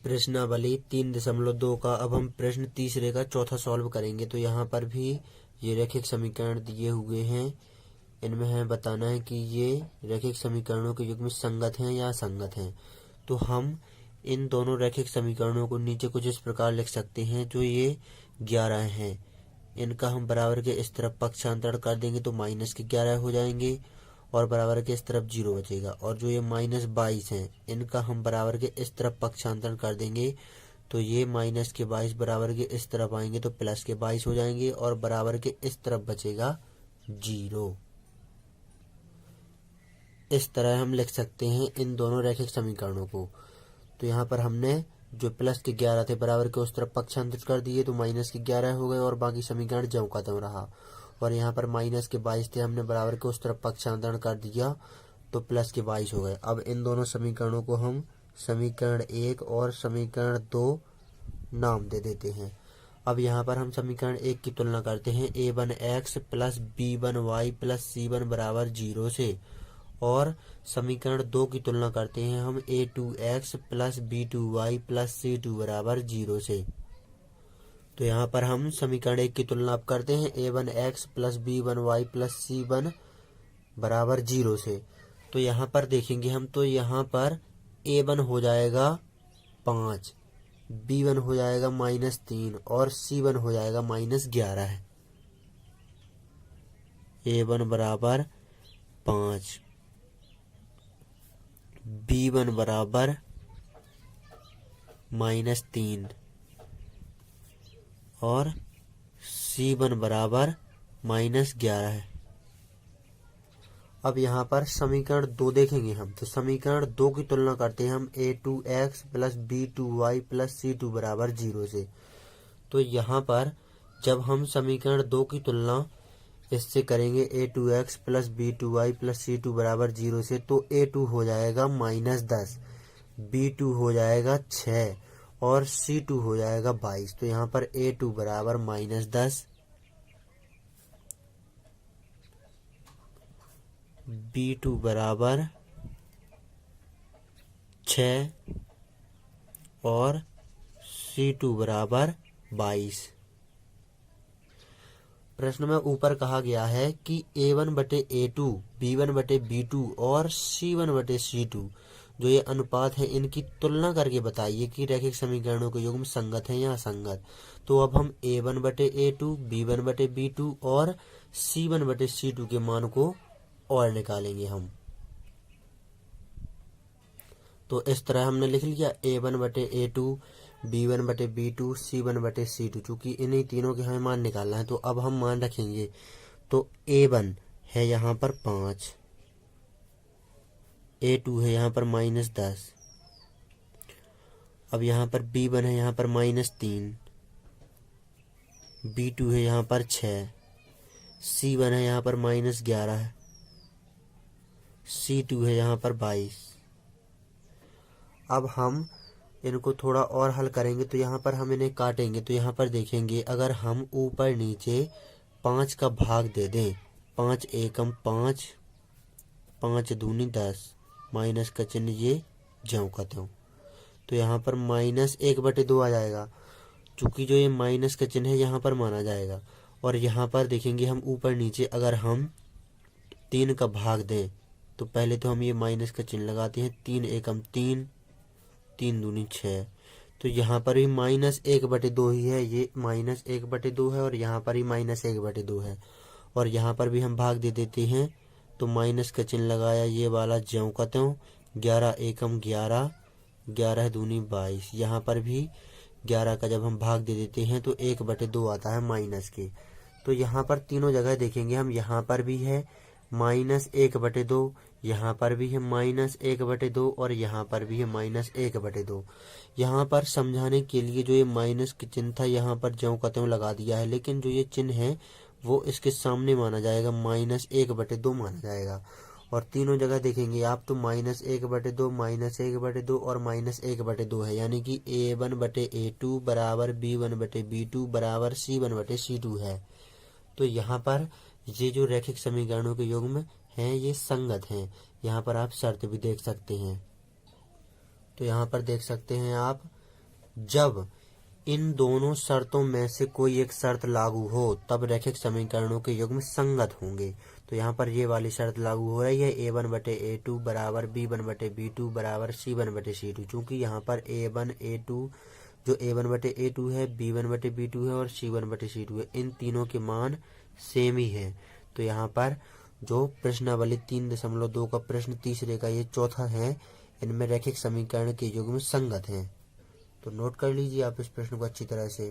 प्रश्नावली 3.2 का अब हम प्रश्न तीसरे का चौथा सॉल्व करेंगे। तो यहाँ पर भी ये रैखिक समीकरण दिए हुए हैं। इनमें हमें बताना है कि ये रैखिक समीकरणों के युग्म संगत हैं या असंगत हैं। तो हम इन दोनों रैखिक समीकरणों को नीचे कुछ इस प्रकार लिख सकते हैं। जो ये 11 हैं, इनका हम बराबर के इस तरफ पक्षांतरण कर देंगे तो माइनस के 11 हो जाएंगे और बराबर के इस तरफ 0 बचेगा। और जो ये -22 हैं, इनका हम बराबर के इस तरफ पक्षांतरण कर देंगे तो ये -22 बराबर के इस तरफ आएंगे तो +22 हो जाएंगे और बराबर के इस तरफ बचेगा 0। इस तरह हम लिख सकते हैं इन दोनों रैखिक समीकरणों को। तो यहाँ पर हमने जो +11 थे बराबर के उस तरफ पक्षांतरित कर दिए तो -11 हो गए और बाकी समीकरण ज्यों का त्यों रहा। और यहाँ पर -22 थे, हमने बराबर के उस तरफ पक्षांतरण कर दिया तो +22 हो गए। अब इन दोनों समीकरणों को हम समीकरण 1 और समीकरण 2 नाम दे देते हैं। अब यहाँ पर हम समीकरण 1 की तुलना करते हैं a1x + b1y + c1 बराबर 0 से, और समीकरण 2 की तुलना करते हैं हम a2x + b2y + c2 बराबर 0 से। तो यहाँ पर हम समीकरण 1 की तुलना अब करते हैं a1x + b1y + c1 बराबर 0 से। तो यहाँ पर देखेंगे हम, तो यहाँ पर a1 हो जाएगा 5, b1 हो जाएगा -3 और c1 हो जाएगा -11। a1 बराबर 5, b1 बराबर -3 और c1 बराबर -11। अब यहाँ पर समीकरण 2 देखेंगे हम। तो समीकरण 2 की तुलना करते हैं हम a2x + b2y + c2 बराबर 0 से। तो यहाँ पर जब हम समीकरण 2 की तुलना इससे करेंगे a2x + b2y + c2 बराबर 0 से, तो a2 हो जाएगा -10, b2 हो जाएगा 6 और c2 हो जाएगा 22। तो यहाँ पर a2 बराबर -10, b2 बराबर 6 और c2 बराबर 22। प्रश्न में ऊपर कहा गया है कि a1/a2, b1/b2 और c1/c2 जो ये अनुपात है, इनकी तुलना करके बताइए कि रैखिक समीकरणों के युग्म संगत हैं या असंगत। तो अब हम a1/a2, b1/b2 और c1/c2 के मान को और निकालेंगे हम। तो इस तरह हमने लिख लिया a1/a2, b1/b2, c1/c2। चूंकि इन्हीं तीनों के हमें मान निकालना है तो अब हम मान रखेंगे। तो a1 है यहाँ पर 5, a2 है यहाँ पर -10, अब यहाँ पर b1 है यहाँ पर -3, b2 है यहाँ पर 6, c1 है यहाँ पर -11, c2 है यहाँ पर 22। अब हम इनको थोड़ा और हल करेंगे। तो यहाँ पर हम इन्हें काटेंगे। तो यहाँ पर देखेंगे, अगर हम ऊपर नीचे 5 का भाग दे दें, 5 एकम 5, 5 दूनी 10, माइनस का चिन्ह ये ज्यों का त्यों। तो यहाँ पर -1/2 आ जाएगा, चूंकि जो ये माइनस का चिन्ह है यहाँ पर माना जाएगा। और यहाँ पर देखेंगे हम ऊपर नीचे अगर हम 3 का भाग दें, तो पहले तो हम ये माइनस का चिन्ह लगाते हैं। 3 एकम 3, 3 दूनी 6। तो यहाँ पर भी -1/2 ही है, ये -1/2 है और यहाँ पर ही -1/2 है। और यहाँ पर भी हम भाग दे देते हैं तो माइनस का चिन्ह लगाया, ये वाला ज्यों का त्यों। 11 एकम 11, 11 दूनी 22। यहाँ पर भी 11 का जब हम भाग दे देते हैं तो 1/2 आता है माइनस के। तो यहाँ पर तीनों जगह देखेंगे हम, यहाँ पर भी है -1/2, यहाँ पर भी है -1/2 और यहाँ पर भी है -1/2। यहाँ पर समझाने के लिए जो ये माइनस के चिन्ह था यहाँ पर ज्यों का त्यों लगा दिया है, लेकिन जो ये चिन्ह है वो इसके सामने माना जाएगा, -1/2 माना जाएगा। और तीनों जगह देखेंगे आप तो -1/2, -1/2 और -1/2 है, यानी कि a1/a2 बराबर b1/b2 बराबर c1/c2 है। तो यहाँ पर ये जो रैखिक समीकरणों के युग्म हैं ये संगत हैं। यहाँ पर आप शर्त भी देख सकते हैं। तो यहाँ पर देख सकते हैं आप जब इन दोनों शर्तों में से कोई एक शर्त लागू हो तब रैखिक समीकरणों के युग्म संगत होंगे। तो यहाँ पर ये वाली शर्त लागू हो रही है, a1/a2 बराबर b1/b2 बराबर c1/c2। चूंकि यहाँ पर a1/a2 जो a1/a2 है, b1/b2 है और c1/c2 है, इन तीनों के मान सेम ही है। तो यहाँ पर जो प्रश्नावली 3.2 का प्रश्न तीसरे का ये चौथा है, इनमें रैखिक समीकरण के युग्म संगत हैं। तो नोट कर लीजिए आप इस प्रश्न को अच्छी तरह से।